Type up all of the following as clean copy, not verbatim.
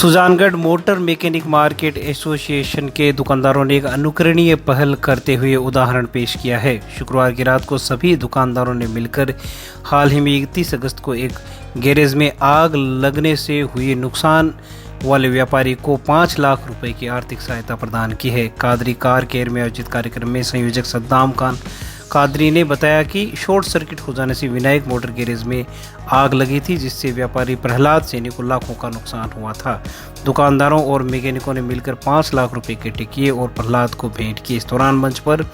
Sujangarh motor mechanic market association के दुकानदारों ने एक अनुकरणीय पहल करते हुए उदाहरण पेश किया है। शुक्रवार की रात को सभी दुकानदारों ने मिलकर हाल ही में 31 अगस्त को एक गैरेज में आग लगने से हुए नुकसान वाले व्यापारी को 5 लाख रुपए की आर्थिक सहायता प्रदान की है। कादरी कार केयर में आयोजित कार्यक्रम में संयोजक सद्दाम खान कादरी ने बताया कि शॉर्ट सर्किट हो जाने से विनायक मोटर गैरेज में आग लगी थी, जिससे व्यापारी प्रहलाद सैनी को लाखों का नुकसान हुआ था। दुकानदारों और मैकेनिकों ने मिलकर 5 लाख रुपए इकट्ठे किए और प्रहलाद को भेंट किए। इस दौरान मंच पर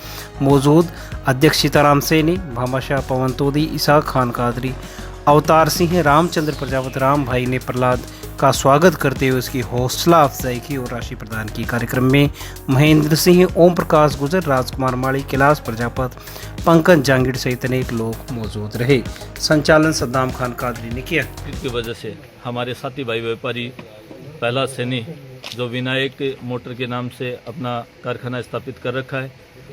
मौजूद अध्यक्ष सीताराम सैनी, भामाशाह पवन तोदी, इसाक खान कादरी, अवतार सिंह, रामचंद्र प्रजापति राम भाई ने प्रहलाद का स्वागत करते हुए उसकी हौसला अफजाई की और राशि प्रदान की। कार्यक्रम में महेंद्र सिंह, ओम प्रकाश गुजर, राजकुमार माली, कैलाश प्रजापत, पंकज जांगिड़ सहित अनेक लोग मौजूद रहे। संचालन सद्दाम खान कादरी ने किया। इसकी वजह से हमारे साथी भाई व्यापारी प्रहलाद सैनी, जो विनायक मोटर के नाम से अपना कारखाना स्थापित कर रखा है,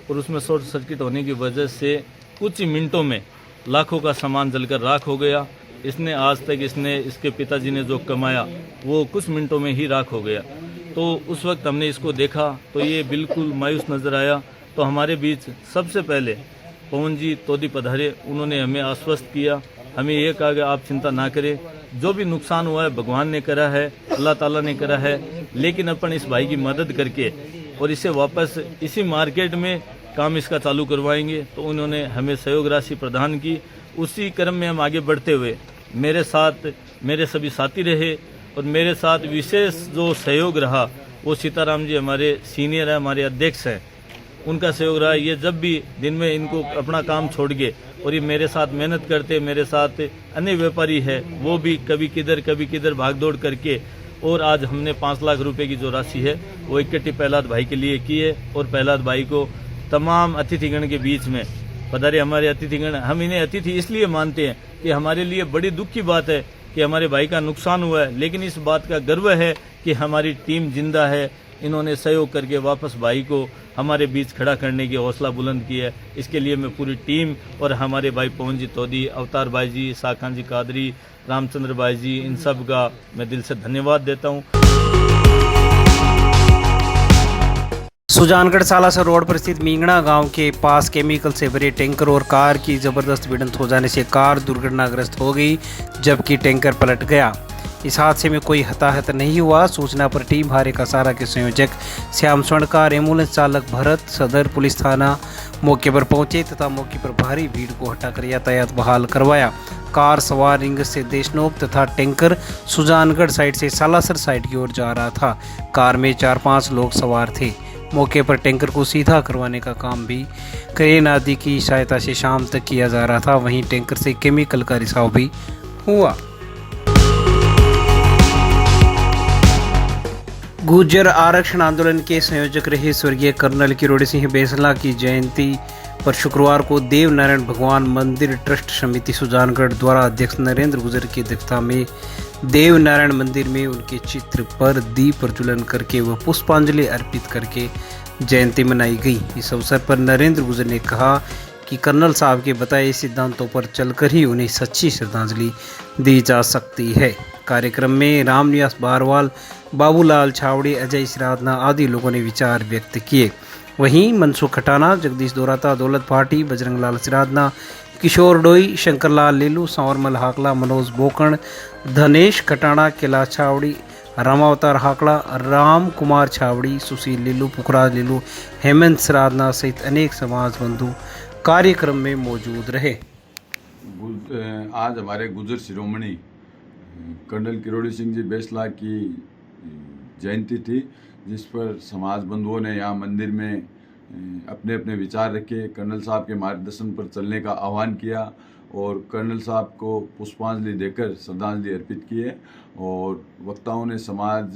और उसमें शॉर्ट सर्किट होने की वजह से कुछ ही मिनटों में लाखों का सामान जलकर राख हो गया। इसके पिताजी ने जो कमाया वो कुछ मिनटों में ही राख हो गया। तो उस वक्त हमने इसको देखा तो ये बिल्कुल मायूस नज़र आया। तो हमारे बीच सबसे पहले पवन जी तोदी पधारे, उन्होंने हमें आश्वस्त किया, हमें ये कहा कि आप चिंता ना करें, जो भी नुकसान हुआ है भगवान ने करा है, अल्लाह ताला ने करा है, लेकिन अपन इस भाई की मदद करके और इसे वापस इसी मार्केट में काम इसका चालू करवाएंगे। तो उन्होंने हमें सहयोग राशि प्रदान की। उसी क्रम में हम आगे बढ़ते हुए मेरे साथ मेरे सभी साथी रहे, और मेरे साथ विशेष जो सहयोग रहा वो सीताराम जी हमारे सीनियर है, हमारे अध्यक्ष हैं, उनका सहयोग रहा। ये जब भी दिन में इनको अपना काम छोड़ के और ये मेरे साथ मेहनत करते, मेरे साथ अन्य व्यापारी है वो भी कभी किधर भाग दौड़ करके, और आज हमने 5 लाख रुपए की जो राशि है वो इकट्ठी प्रहलाद भाई के लिए की है। और प्रहलाद भाई को तमाम अतिथिगण के बीच में पधारे हमारे अतिथिगण, हम इन्हें अतिथि इसलिए मानते हैं कि हमारे लिए बड़ी दुख की बात है कि हमारे भाई का नुकसान हुआ है, लेकिन इस बात का गर्व है कि हमारी टीम जिंदा है। इन्होंने सहयोग करके वापस भाई को हमारे बीच खड़ा करने की हौसला बुलंद की है। इसके लिए मैं पूरी टीम और हमारे भाई पवन जी तोदी, अवतार भाई जी, इसाक खान जी कादरी, रामचंद्र भाई जी, इन सब का मैं दिल से धन्यवाद देता हूँ। सुजानगढ़ सालासर रोड पर स्थित मींगणा गांव के पास केमिकल से भरे टैंकर और कार की जबरदस्त भिड़ंत हो जाने से कार दुर्घटनाग्रस्त हो गई, जबकि टैंकर पलट गया। इस हादसे में कोई हताहत नहीं हुआ। सूचना पर टीम हारे कसारा के संयोजक श्याम स्वर्णकार, एम्बुलेंस चालक भरत, सदर पुलिस थाना मौके पर पहुंचे तथा मौके पर भारी भीड़ को हटाकर यातायात बहाल करवाया। कार सवार रिंग से देशनोक तथा टैंकर सुजानगढ़ साइड से सालासर साइड की ओर जा रहा था। कार में 4-5 लोग सवार थे। मौके पर टैंकर को सीधा करवाने का काम भी क्रेन आदि की सहायता से शाम तक किया जा रहा था। वहीं टैंकर से केमिकल का रिसाव भी हुआ। गुर्जर आरक्षण आंदोलन के संयोजक रहे स्वर्गीय कर्नल किरोड़ी सिंह बैसला की जयंती पर शुक्रवार को देव नारायण भगवान मंदिर ट्रस्ट समिति सुजानगढ़ द्वारा अध्यक्ष नरेंद्र गुजर की अध्यक्षता में देव नारायण मंदिर में उनके चित्र पर दीप प्रज्वलन करके व पुष्पांजलि अर्पित करके जयंती मनाई गई। इस अवसर पर नरेंद्र गुजर ने कहा कि कर्नल साहब के बताए सिद्धांतों पर चलकर ही उन्हें सच्ची श्रद्धांजलि दी जा सकती है। कार्यक्रम में रामनिवास बारवाल, बाबूलाल छावड़े, अजय सिराधना आदि लोगों ने विचार व्यक्त किए। वहीं मनसुख खटाना, जगदीश दोराता, दौलत भाटी, बजरंग लाल सिराधना, किशोर डोई, शंकरलाल लीलू, सांवरमल हाकला, मनोज बोकण, धनेश खटाना, कैलाश छावड़ी, रामावतार हाकड़ा, राम कुमार छावड़ी, सुशील लीलू, पुखराज लीलू, हेमंत सिराधना सहित अनेक समाज बंधु कार्यक्रम में मौजूद रहे। आज हमारे गुजर शिरोमणि कर्नल किरोड़ी सिंह जी बैसला की जयंती थी, जिस पर समाज बंधुओं ने यहाँ मंदिर में अपने अपने विचार रखे, कर्नल साहब के मार्गदर्शन पर चलने का आह्वान किया और कर्नल साहब को पुष्पांजलि देकर श्रद्धांजलि अर्पित किए। और वक्ताओं ने समाज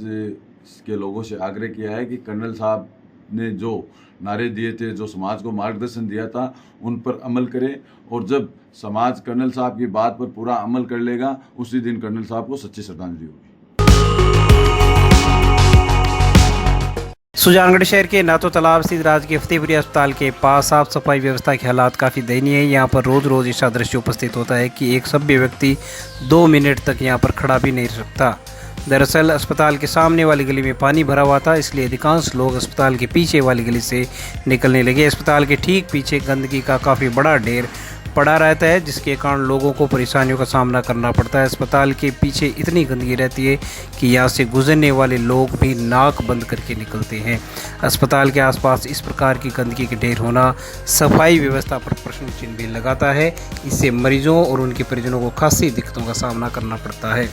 के लोगों से आग्रह किया है कि कर्नल साहब ने जो नारे दिए थे, जो समाज को मार्गदर्शन दिया था, उन पर अमल करें, और जब समाज कर्नल साहब की बात पर पूरा अमल कर लेगा उसी दिन कर्नल साहब को सच्ची श्रद्धांजलि होगी। सुजानगढ़ शहर के नातो तालाब स्थित राजकीय फतेहपुरी अस्पताल के पास साफ सफाई व्यवस्था के हालात काफ़ी दयनीय है। यहाँ पर रोज ऐसा दृश्य उपस्थित होता है कि एक सभ्य व्यक्ति 2 मिनट तक यहाँ पर खड़ा भी नहीं रह सकता। दरअसल अस्पताल के सामने वाली गली में पानी भरा हुआ था, इसलिए अधिकांश लोग अस्पताल के पीछे वाली गली से निकलने लगे। अस्पताल के ठीक पीछे गंदगी का काफ़ी बड़ा ढेर पड़ा रहता है, जिसके कारण लोगों को परेशानियों का सामना करना पड़ता है। अस्पताल के पीछे इतनी गंदगी रहती है कि यहाँ से गुजरने वाले लोग भी नाक बंद करके निकलते हैं। अस्पताल के आसपास इस प्रकार की गंदगी के ढेर होना सफाई व्यवस्था पर प्रश्न चिन्ह भी लगाता है। इससे मरीजों और उनके परिजनों को खासी दिक्कतों का सामना करना पड़ता है।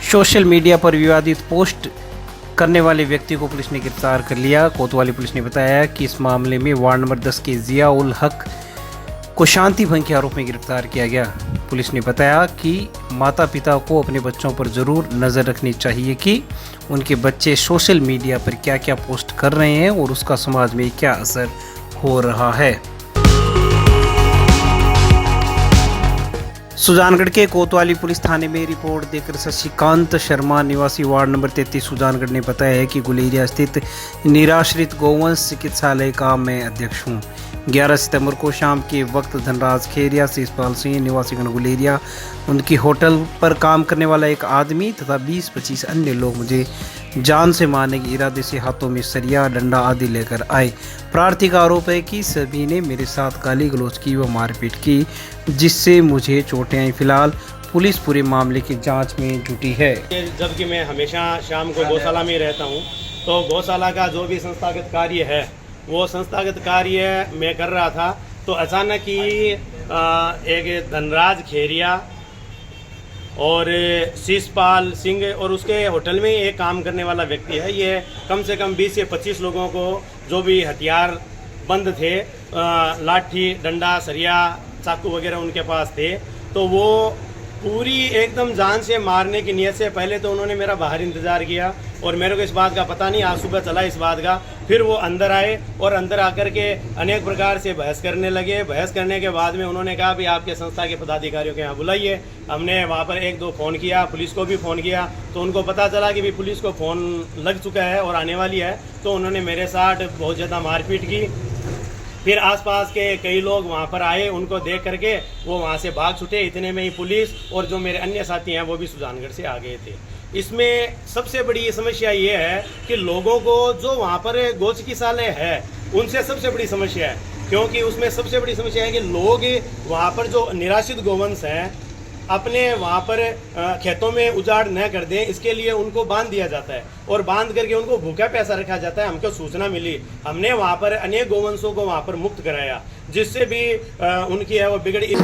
सोशल मीडिया पर विवादित पोस्ट करने वाले व्यक्ति को पुलिस ने गिरफ्तार कर लिया। कोतवाली पुलिस ने बताया कि इस मामले में वार्ड नंबर 10 के जिया उल हक को शांति भंग के आरोप में गिरफ्तार किया गया। पुलिस ने बताया कि माता पिता को अपने बच्चों पर ज़रूर नज़र रखनी चाहिए कि उनके बच्चे सोशल मीडिया पर क्या क्या पोस्ट कर रहे हैं और उसका समाज में क्या असर हो रहा है। सुजानगढ़ के कोतवाली पुलिस थाने में रिपोर्ट देकर शशिकांत शर्मा निवासी वार्ड नंबर 33 सुजानगढ़ ने बताया है कि गुलेरिया स्थित निराश्रित गोवंश चिकित्सालय का मैं अध्यक्ष हूं। 11 सितंबर को शाम के वक्त धनराज खेरिया, शिषपाल सिंह निवासी गुलेरिया, उनकी होटल पर काम करने वाला एक आदमी तथा 20-25 अन्य लोग मुझे जान से मारने के इरादे से हाथों में सरिया, डंडा आदि लेकर आए। प्रार्थी का आरोप है कि सभी ने मेरे साथ गाली गलौज की व मारपीट की, जिससे मुझे चोटें आई। फिलहाल पुलिस पूरे मामले की जांच में जुटी है। जबकि मैं हमेशा शाम को गौशाला में रहता हूं, तो गौशाला का जो भी संस्थागत कार्य है वो संस्थागत कार्य मैं कर रहा था, तो अचानक ही एक धनराज खेरिया और शिषपाल सिंह और उसके होटल में एक काम करने वाला व्यक्ति है, ये कम से कम 20 से 25 लोगों को जो भी हथियार बंद थे, लाठी, डंडा, सरिया, चाकू वगैरह उनके पास थे, तो वो पूरी एकदम जान से मारने की नियत से पहले तो उन्होंने मेरा बाहर इंतज़ार किया और मेरे को इस बात का पता नहीं, आज सुबह चला इस बात का। फिर वो अंदर आए और अंदर आकर के अनेक प्रकार से बहस करने लगे। बहस करने के बाद में उन्होंने कहा भी आपके संस्था के पदाधिकारियों के यहाँ बुलाइए। हमने वहाँ पर 1-2 फ़ोन किया, पुलिस को भी फ़ोन किया, तो उनको पता चला कि भी पुलिस को फ़ोन लग चुका है और आने वाली है, तो उन्होंने मेरे साथ बहुत ज़्यादा मारपीट की। फिर आसपास के कई लोग वहाँ पर आए, उनको देख करके वो वहाँ से भाग छूटे। इतने में ही पुलिस और जो मेरे अन्य साथी हैं वो भी सुजानगढ़ से आ गए थे। इसमें सबसे बड़ी समस्या ये है कि लोगों को जो वहाँ पर गौ चिकित्सालय है उनसे सबसे बड़ी समस्या है, क्योंकि उसमें सबसे बड़ी समस्या है कि लोग वहाँ पर जो निराश्रित गोवंश हैं अपने वहाँ पर खेतों में उजाड़ न कर दें, इसके लिए उनको बांध दिया जाता है और बांध करके उनको भूखा पैसा रखा जाता है। हमको सूचना मिली, हमने वहाँ पर अनेक गोवंशों को वहाँ पर मुक्त कराया, जिससे भी उनकी है वो बिगड़ी।